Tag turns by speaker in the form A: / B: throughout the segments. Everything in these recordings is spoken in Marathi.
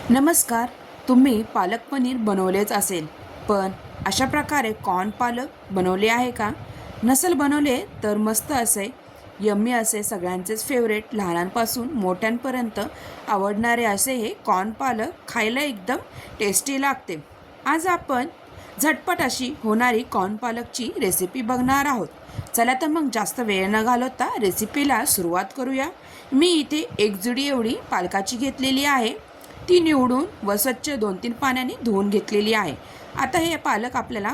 A: नमस्कार. तुम्ही पालक पनीर बनवलेच असेल, पण अशा प्रकारे कॉर्न पालक बनवले आहे का? नसेल बनवले तर मस्त असे, यम्मी असे सगळ्यांचेच फेवरेट लहानांपासून मोठ्यांपर्यंत आवडणारे असे हे कॉर्न पालक खायला एकदम टेस्टी लागते. आज आपण झटपट अशी होणारी कॉर्न पालकची रेसिपी बघणार आहोत. चला तर मग जास्त वेळ न घालवता रेसिपीला सुरुवात करूया. मी इथे एक जुडी एवढी पालकाची घेतलेली आहे. ती निवडून व स्वच्छ 2-3 पाण्याने धुवून घेतलेली आहे. आता हे पालक आपल्याला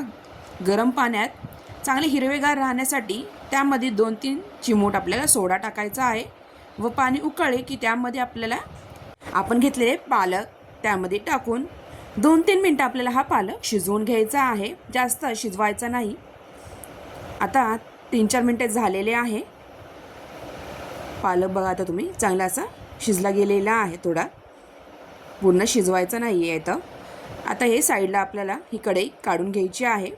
A: गरम पाण्यात चांगले हिरवेगार राहण्यासाठी त्यामध्ये 2-3 चिमूट आपल्याला सोडा टाकायचा आहे व पाणी उकळले की त्यामध्ये आपल्याला आपण घेतलेले पालक त्यामध्ये टाकून 2-3 मिनटं आपल्याला हा पालक शिजवून घ्यायचा आहे. जास्त शिजवायचा नाही. आता 3-4 मिनटे झालेले आहे. पालक बघा आता तुम्ही चांगला असा शिजला गेलेला आहे. थोडा पूर्ण शिजवायचं नाही आहे इथं. आता हे साईडला आपल्याला ही कढई काढून घ्यायची आहे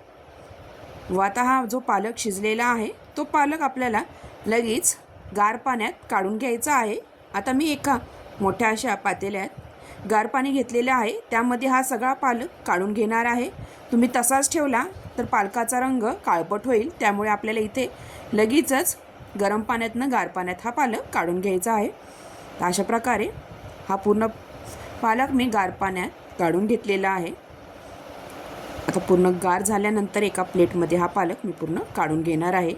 A: व आता हा जो पालक शिजलेला आहे तो पालक आपल्याला लगेच गार पाण्यात काढून घ्यायचा आहे. आता मी एका मोठ्या अशा पातेल्यात गार पाणी घेतलेलं आहे, त्यामध्ये हा सगळा पालक काढून घेणार आहे. तुम्ही तसाच ठेवला तर पालकाचा रंग काळपट होईल, त्यामुळे आपल्याला इथे लगेचच गरम पाण्यातनं गार पाण्यात हा पालक काढून घ्यायचा आहे. तर अशा प्रकारे हा पूर्ण पालक मी गार पाण्यात काढून घेतलेला आहे. आता पूर्ण गार झाल्यानंतर एका प्लेटमध्ये हा पालक मी पूर्ण काढून घेणार आहे.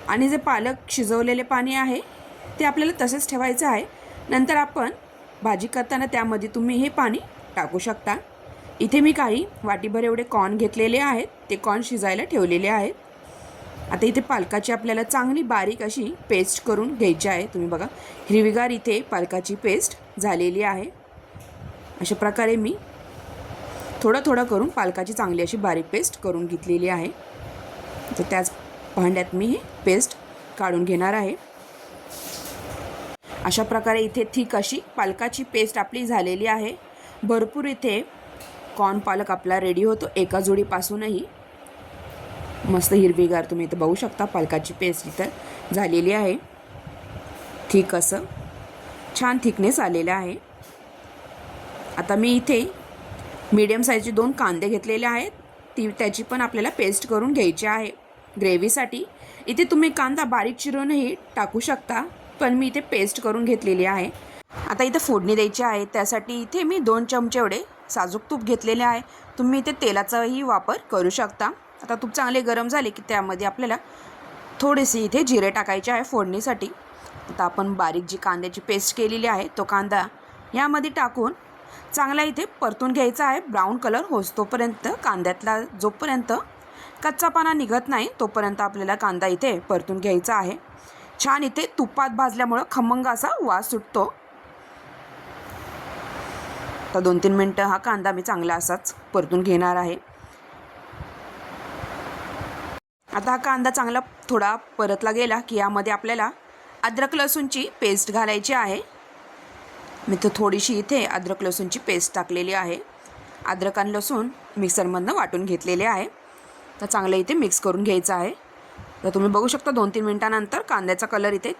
A: आणि जे पालक शिजवलेले पाणी आहे ते आपल्याला तसेच ठेवायचं आहे. नंतर आपण भाजी करताना त्यामध्ये तुम्ही हे पाणी टाकू शकता. इथे मी काही वाटीभर एवढे कॉर्न घेतलेले आहेत, ते कॉर्न शिजायला ठेवलेले आहेत. आता इथे पालकाची आपल्याला चांगली बारीक अशी पेस्ट करून घ्यायची आहे. तुम्ही बघा हिरवीगार इथे पालकाची पेस्ट झालेली आहे. अशा प्रकारे मी थोडं करून पालकाची चांगली अशी बारीक पेस्ट करून घेतलेली आहे. तर त्याच भांड्यात मी ही पेस्ट काढून घेणार आहे. अशा प्रकारे इथे थिक अशी पालकाची पेस्ट आपली झालेली आहे. भरपूर इथे कॉर्न पालक आपला रेडी होतो एका जोडीपासूनही. मस्त हिरवीगार तुम्ही इथे बघू शकता पालकाची पेस्ट इथं झालेली आहे. थिक असं छान थिकनेस आलेलं आहे. आता मी इथे मीडियम साईजचे 2 कांदे घेतलेले आहेत. त्याची पण आपल्याला पेस्ट करून घ्यायची आहे ग्रेव्हीसाठी. इथे तुम्ही कांदा बारीक चिरूनही टाकू शकता, पण मी इथे पेस्ट करून घेतलेली आहे. आता इथे फोडणी द्यायची आहे, त्यासाठी इथे मी 2 चमचे एवढे साजूक तूप घेतलेले आहे. तुम्ही इथे तेलाचाही वापर करू शकता. आता तूप चांगले गरम झाले की त्यामध्ये आपल्याला थोडेसे इथे जिरे टाकायचे आहे फोडणीसाठी. आता आपण बारीक जी कांद्याची पेस्ट केलेली आहे तो कांदा यामध्ये टाकून चांगला इथे परतून घ्यायचा आहे. ब्राऊन कलर होतोपर्यंत कांद्यातला जोपर्यंत कच्चापणा निघत नाही तोपर्यंत आपल्याला कांदा इथे परतून घ्यायचा आहे. छान इथे तुपात भाजल्यामुळं खमंग असा वास सुटतो. तर 2-3 मिनटं हा कांदा मी चांगला असाच परतून घेणार आहे. आता हा कांदा चांगला थोडा परतला गेला की यामध्ये आपल्याला अद्रक लसूणची पेस्ट घालायची आहे. मी तर थोडीशी इथे अद्रक लसूणची पेस्ट टाकलेली आहे. अद्रक आणि लसूण मिक्सरमधनं वाटून घेतलेले आहे. तर चांगलं इथे मिक्स करून घ्यायचं आहे. तर तुम्ही बघू शकता 2-3 मिनटानंतर कांद्याचा कलर इथे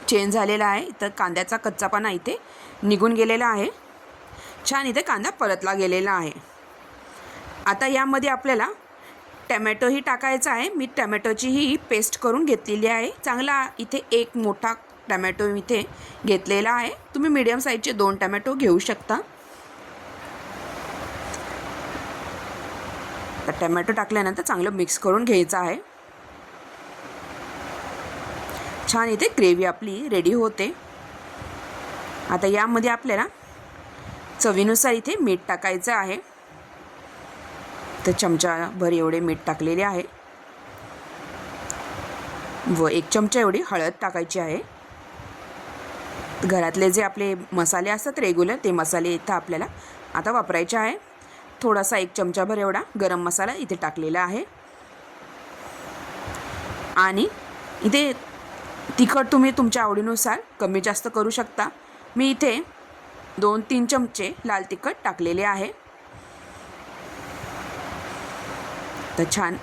A: चेंज झालेला आहे. इथं कांद्याचा कच्चापणा इथे निघून गेलेला आहे. छान इथे कांदा परतला गेलेला आहे. आता यामध्ये आपल्याला टमॅटोही टाकायचा आहे. मी टमॅटोची ही पेस्ट करून घेतलेली आहे. चांगला इथे एक मोठा टमॅटो इथे घेतलेला आहे. तुम्ही मीडियम साईजचे 2 टमॅटो घेऊ शकता. तर टमॅटो टाकल्यानंतर चांगलं मिक्स करून घ्यायचं आहे. छान इथे ग्रेव्ही आपली रेडी होते. आता यामध्ये आपल्याला चवीनुसार इथे मीठ टाकायचं आहे. तर चमचाभर एवढे मीठ टाकलेले आहे व 1 चमचा एवढी हळद टाकायची आहे. घरातले जे आपले मसाले असतात रेग्युलर ते मसाले इथं आपल्याला आता वापरायचे आहे. थोडासा 1 चमचाभर एवढा गरम मसाला इथे टाकलेला आहे. आणि इथे तिखट तुम्ही तुमच्या आवडीनुसार कमी जास्त करू शकता. मी इथे 2-3 चमचे लाल तिखट टाकलेले आहे. तर छान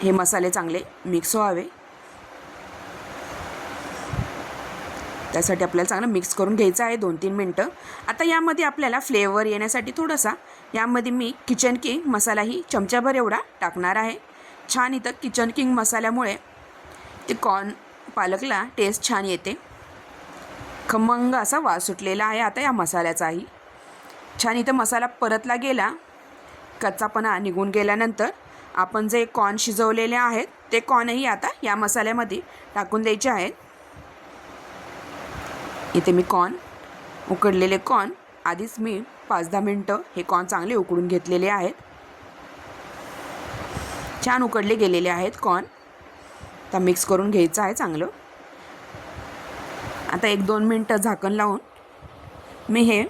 A: हे मसाले चांगले मिक्स व्हावे. त्यासाठी आपल्याला चांगलं मिक्स करून घ्यायचं आहे 2-3 मिनटं. आता यामध्ये आपल्याला फ्लेवर येण्यासाठी थोडासा यामध्ये मी किचन किंग मसालाही चमच्याभर एवढा टाकणार आहे. छान इथं किचन किंग मसाल्यामुळे ते कॉर्न पालकला टेस्ट छान येते. खमंग असा वास सुटलेला आहे आता या मसाल्याचाही. छान इथं मसाला परतला गेला, कच्चापणा निघून गेल्यानंतर आपण जे कॉर्न शिजवलेले आहेत ते कॉर्नही आता या मसाल्यामध्ये टाकून द्यायचे आहेत. इथे मी उकडलेले कॉर्न आधीच मी 5-10 मिनटं हे कॉर्न चांगले उकडून घेतलेले आहेत. छान उकडले गेलेले आहेत कॉर्न. आता मिक्स करून घ्यायचं आहे चांगलं. आता 1-2 मिनटं झाकण लावून मी हे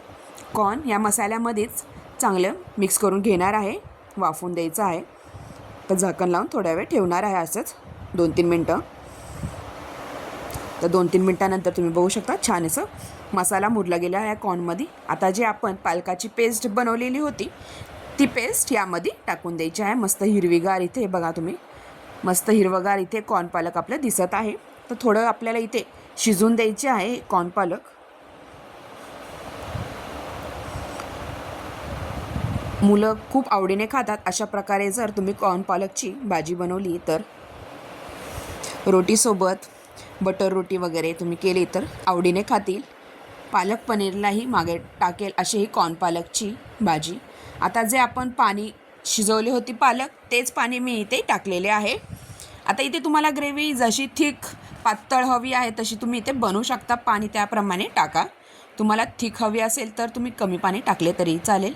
A: कॉर्न या मसाल्यामध्येच चांगलं मिक्स करून घेणार आहे. वाफवून द्यायचं आहे. तर झाकण लावून थोड्या वेळ ठेवणार आहे असंच 2-3 मिनटं. तर 2-3 मिनटानंतर तुम्ही बघू शकता छान असं मसाला मुरला गेला आहे कॉर्नमध्ये. आता जे आपण पालकाची पेस्ट बनवलेली होती ती पेस्ट यामध्ये टाकून द्यायची आहे. मस्त हिरवीगार इथे बघा तुम्ही, मस्त हिरवगार इथे कॉर्न पालक आपलं दिसत आहे. तर थोडं आपल्याला इथे शिजून द्यायचे आहे कॉर्न पालक. मुलं खूप आवडीने खातात. अशा प्रकारे जर तुम्ही कॉर्न पालकची भाजी बनवली तर रोटीसोबत बटर रोटी वगैरे तुम्ही केली तर आवडीने खातील. पालक पनीरलाही मागे टाकेल अशी ही कॉर्न पालकची भाजी. आता जे आपण पाणी शिजवली होती पालक तेच पाणी मी इथे टाकलेले आहे. आता इथे तुम्हाला ग्रेव्ही जशी थिक पातळ हवी आहे तशी तुम्ही इथे बनवू शकता. पाणी त्याप्रमाणे टाका. तुम्हाला थिक हवी असेल तर तुम्ही कमी पाणी टाकले तरी चालेल.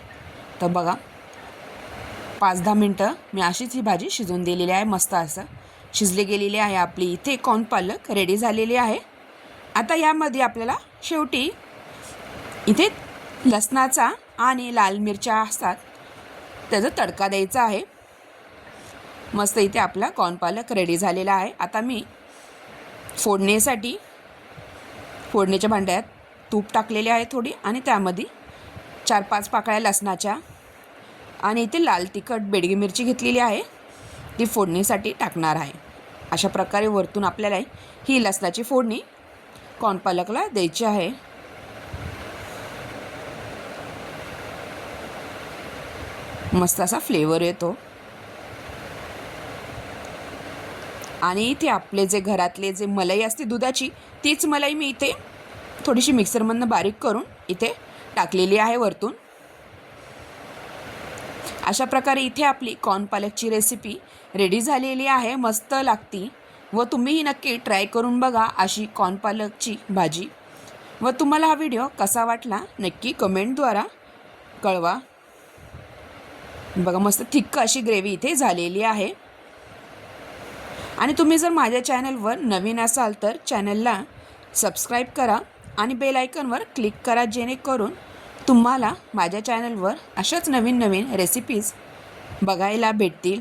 A: तर बघा 5-10 मिनटं मी अशीच ही भाजी शिजवून दिलेली आहे. मस्त असं शिजली गेलेली आहे आपली इथे कॉर्न पालक रेडी झालेली आहे. आता यामध्ये आपल्याला शेवटी इथे लसणाचा आणि लाल मिरच्या असतात त्याचा तडका द्यायचा आहे. मस्त इथे आपला कॉर्न पालक रेडी झालेला आहे. आता मी फोडणीच्या भांड्यात तूप टाकलेले आहे थोडी आणि त्यामध्ये 4-5 पाकळ्या लसणाच्या आणि इथे लाल तिखट बेडगी मिरची घेतलेली आहे ती फोडणीसाठी टाकणार आहे. अशा प्रकारे वरतून आपल्याला ही लसणाची फोडणी कॉर्न पालकला द्यायची आहे. मस्त असा फ्लेवर येतो. आणि इथे आपले जे घरातले जे मलाई असते दुधाची तीच मलाई मी इथे थोडीशी मिक्सरमधनं बारीक करून इथे टाकलेली आहे वरतून. अशा प्रकारे इथे आपली कॉर्न पालकची रेसिपी रेडी झालेली आहे. मस्त लागती व तुम्हीही नक्की ट्राय करून बघा अशी कॉर्न पालकची भाजी. व तुम्हाला हा व्हिडिओ कसा वाटला नक्की कमेंटद्वारा कळवा. बघा मस्त थिक्क अशी ग्रेव्ही इथे झालेली आहे. आणि तुम्ही जर माझ्या चॅनलवर नवीन असाल तर चॅनलला सबस्क्राईब करा आणि बेल आयकॉनवर क्लिक करा जेणेकरून तुम्हाला माझ्या चॅनलवर अशाच नवीन नवीन रेसिपीज बघायला भेटतील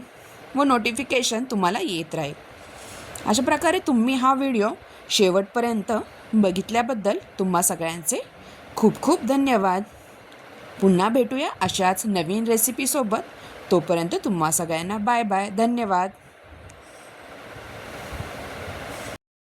A: व नोटिफिकेशन तुम्हाला येत राहील. अशा प्रकारे तुम्ही हा व्हिडिओ शेवटपर्यंत बघितल्याबद्दल तुम्हा सगळ्यांचे खूप खूप धन्यवाद. पुन्हा भेटूया अशाच नवीन रेसिपीसोबत. तोपर्यंत तुम्हा सगळ्यांना बाय बाय. धन्यवाद.